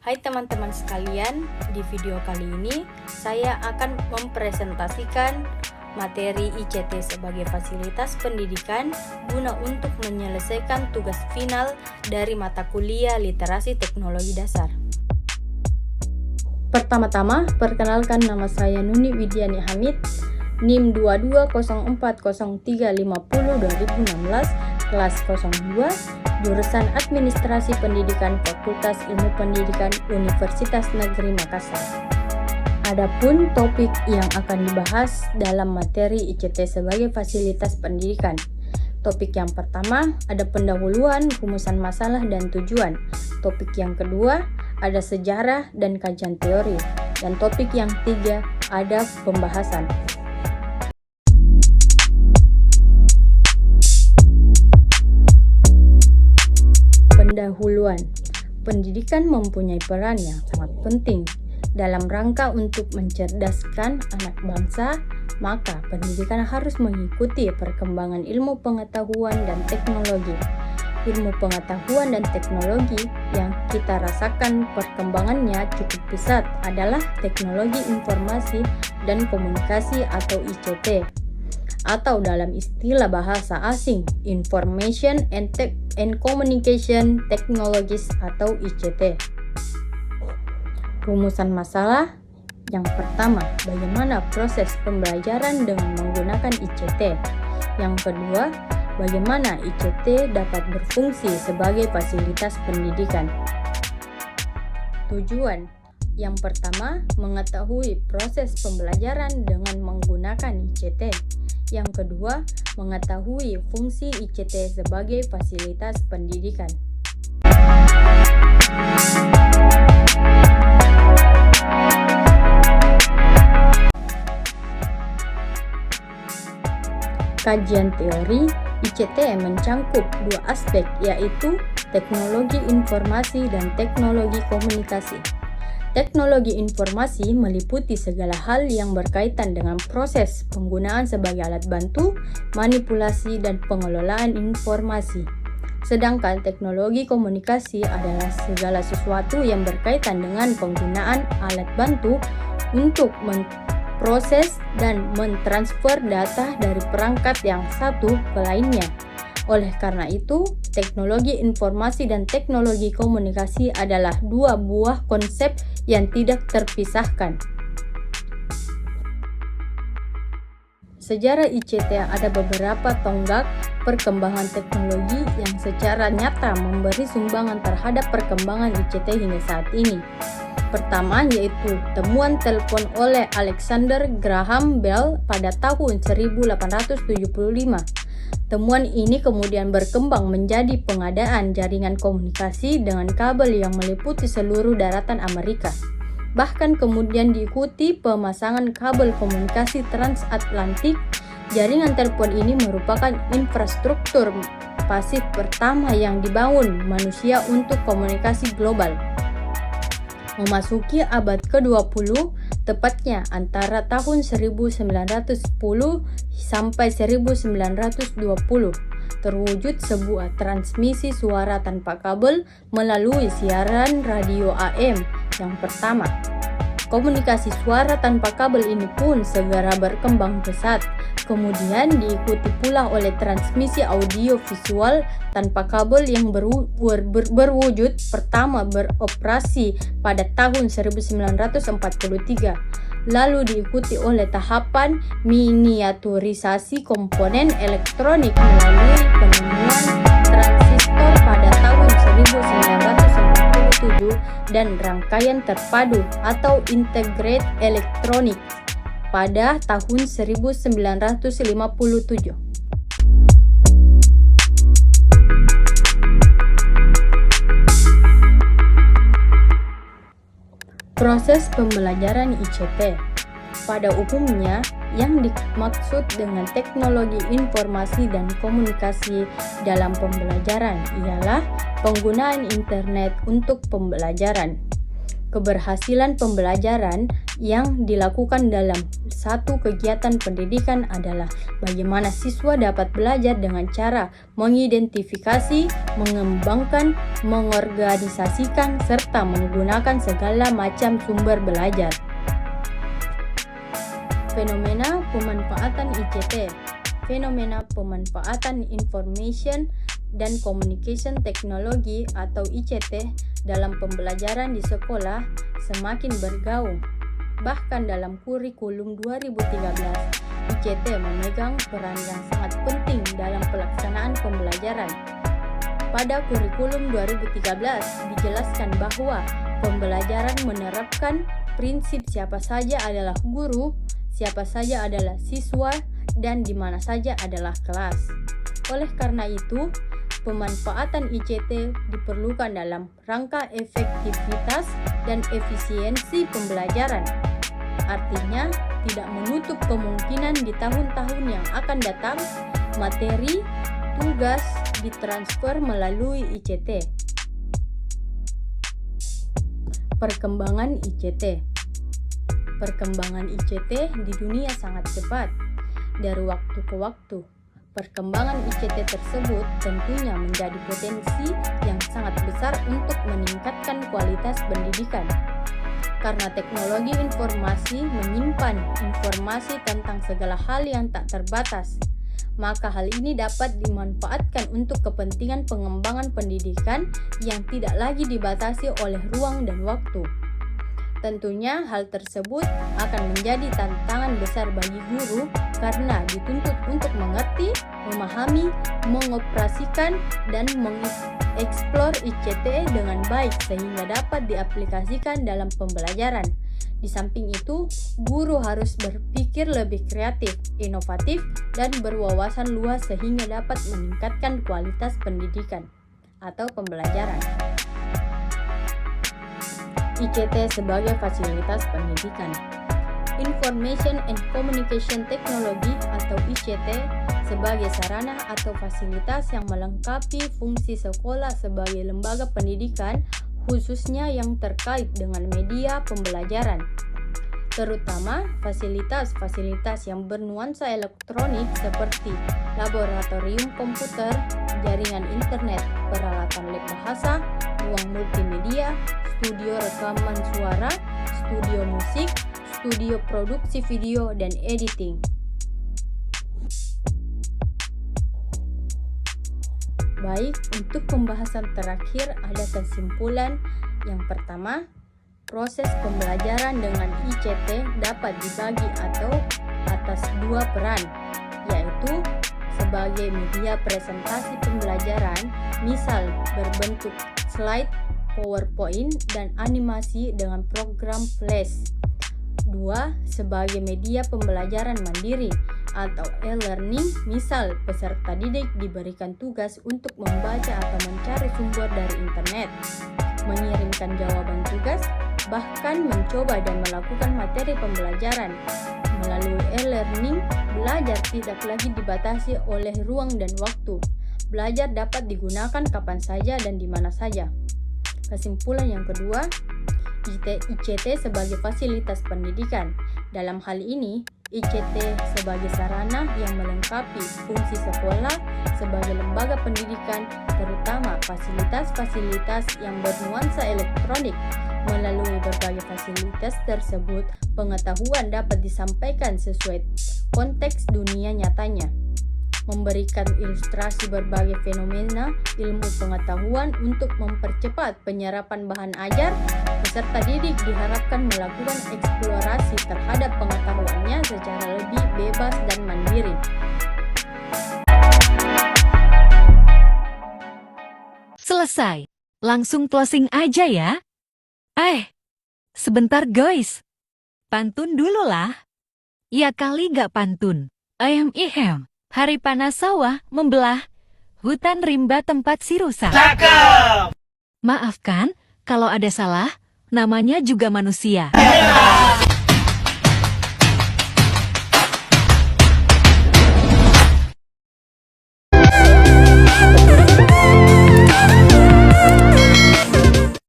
Hai teman-teman sekalian, di video kali ini saya akan mempresentasikan materi ICT sebagai fasilitas pendidikan guna untuk menyelesaikan tugas final dari mata kuliah Literasi Teknologi Dasar. Pertama-tama, perkenalkan nama saya Nuni Widiani Hamid, NIM 220403502016, kelas 02, jurusan Administrasi Pendidikan Fakultas Ilmu Pendidikan Universitas Negeri Makassar. Adapun topik yang akan dibahas dalam materi ICT sebagai fasilitas pendidikan. Topik yang pertama ada pendahuluan, rumusan masalah dan tujuan. Topik yang kedua ada sejarah dan kajian teori. Dan topik yang ketiga ada pembahasan. Pendahuluan. Pendidikan mempunyai peran yang sangat penting dalam rangka untuk mencerdaskan anak bangsa, maka pendidikan harus mengikuti perkembangan ilmu pengetahuan dan teknologi. Ilmu pengetahuan dan teknologi yang kita rasakan perkembangannya cukup pesat adalah teknologi informasi dan komunikasi atau ICT, atau dalam istilah bahasa asing Information and Communication Technologies atau ICT. Rumusan masalah yang pertama, bagaimana proses pembelajaran dengan menggunakan ICT. Yang kedua, bagaimana ICT dapat berfungsi sebagai fasilitas pendidikan. Tujuan yang pertama, mengetahui proses pembelajaran dengan menggunakan ICT. Yang kedua, mengetahui fungsi ICT sebagai fasilitas pendidikan. Kajian teori ICT mencangkup dua aspek, yaitu teknologi informasi dan teknologi komunikasi. Teknologi informasi meliputi segala hal yang berkaitan dengan proses penggunaan sebagai alat bantu, manipulasi, dan pengelolaan informasi. Sedangkan teknologi komunikasi adalah segala sesuatu yang berkaitan dengan penggunaan alat bantu untuk memproses dan mentransfer data dari perangkat yang satu ke lainnya. Oleh karena itu, teknologi informasi dan teknologi komunikasi adalah dua buah konsep yang tidak terpisahkan. Sejarah ICT ada beberapa tonggak perkembangan teknologi yang secara nyata memberi sumbangan terhadap perkembangan ICT hingga saat ini. Pertama yaitu temuan telepon oleh Alexander Graham Bell pada tahun 1875. Temuan ini kemudian berkembang menjadi pengadaan jaringan komunikasi dengan kabel yang meliputi seluruh daratan Amerika. Bahkan kemudian diikuti pemasangan kabel komunikasi transatlantik. Jaringan telepon ini merupakan infrastruktur pasif pertama yang dibangun manusia untuk komunikasi global. Memasuki abad ke-20, tepatnya antara tahun 1910 sampai 1920, terwujud sebuah transmisi suara tanpa kabel melalui siaran radio AM yang pertama. Komunikasi suara tanpa kabel ini pun segera berkembang pesat, kemudian diikuti pula oleh transmisi audio visual tanpa kabel yang berwujud pertama beroperasi pada tahun 1943, lalu diikuti oleh tahapan miniaturisasi komponen elektronik melalui penemuan transistor pada tahun 1997 dan rangkaian terpadu atau integrated electronics pada tahun 1957. Proses pembelajaran ICT. Pada umumnya, yang dimaksud dengan teknologi informasi dan komunikasi dalam pembelajaran ialah penggunaan internet untuk pembelajaran. Keberhasilan pembelajaran yang dilakukan dalam satu kegiatan pendidikan adalah bagaimana siswa dapat belajar dengan cara mengidentifikasi, mengembangkan, mengorganisasikan, serta menggunakan segala macam sumber belajar. Fenomena pemanfaatan ICT. Fenomena pemanfaatan Information dan Communication Technology atau ICT dalam pembelajaran di sekolah semakin bergaung. Bahkan dalam kurikulum 2013, ICT memegang peran yang sangat penting dalam pelaksanaan pembelajaran. Pada kurikulum 2013 dijelaskan bahwa pembelajaran menerapkan prinsip siapa saja adalah guru, siapa saja adalah siswa, dan di mana saja adalah kelas. Oleh karena itu, pemanfaatan ICT diperlukan dalam rangka efektivitas dan efisiensi pembelajaran. Artinya, tidak menutup kemungkinan di tahun-tahun yang akan datang, materi, tugas ditransfer melalui ICT. Perkembangan ICT. Perkembangan ICT di dunia sangat cepat. Dari waktu ke waktu, perkembangan ICT tersebut tentunya menjadi potensi yang sangat besar untuk meningkatkan kualitas pendidikan. Karena teknologi informasi menyimpan informasi tentang segala hal yang tak terbatas, maka hal ini dapat dimanfaatkan untuk kepentingan pengembangan pendidikan yang tidak lagi dibatasi oleh ruang dan waktu. Tentunya hal tersebut akan menjadi tantangan besar bagi guru karena dituntut untuk mengerti, memahami, mengoperasikan, dan mengeksplor ICT dengan baik sehingga dapat diaplikasikan dalam pembelajaran. Di samping itu, guru harus berpikir lebih kreatif, inovatif, dan berwawasan luas sehingga dapat meningkatkan kualitas pendidikan atau pembelajaran. ICT sebagai fasilitas pendidikan. Information and Communication Technology atau ICT sebagai sarana atau fasilitas yang melengkapi fungsi sekolah sebagai lembaga pendidikan, khususnya yang terkait dengan media pembelajaran, terutama fasilitas-fasilitas yang bernuansa elektronik seperti laboratorium komputer, jaringan internet, peralatan lab bahasa, ruang multimedia, studio rekaman suara, studio musik, studio produksi video, dan editing. Baik, untuk pembahasan terakhir ada kesimpulan. Yang pertama, proses pembelajaran dengan ICT dapat dibagi atau atas dua peran, yaitu sebagai media presentasi pembelajaran, misal berbentuk slide, PowerPoint, dan animasi dengan program Flash. 2. Sebagai media pembelajaran mandiri atau e-learning, misal peserta didik diberikan tugas untuk membaca atau mencari sumber dari internet, mengirimkan jawaban tugas, bahkan mencoba dan melakukan materi pembelajaran. Melalui e-learning, belajar tidak lagi dibatasi oleh ruang dan waktu. Belajar dapat digunakan kapan saja dan di mana saja. Kesimpulan yang kedua, ICT sebagai fasilitas pendidikan. Dalam hal ini, ICT sebagai sarana yang melengkapi fungsi sekolah sebagai lembaga pendidikan, terutama fasilitas-fasilitas yang bernuansa elektronik. Melalui berbagai fasilitas tersebut, pengetahuan dapat disampaikan sesuai konteks dunia nyatanya, memberikan ilustrasi berbagai fenomena ilmu pengetahuan untuk mempercepat penyerapan bahan ajar. Peserta didik diharapkan melakukan eksplorasi terhadap pengetahuannya secara lebih bebas dan mandiri. Selesai. Langsung closing aja ya. Sebentar guys. Pantun dulu lah. Ya kali gak pantun. Hari panas sawah membelah, hutan rimba tempat si rusa. Cakep! Maafkan kalau ada salah, namanya juga manusia.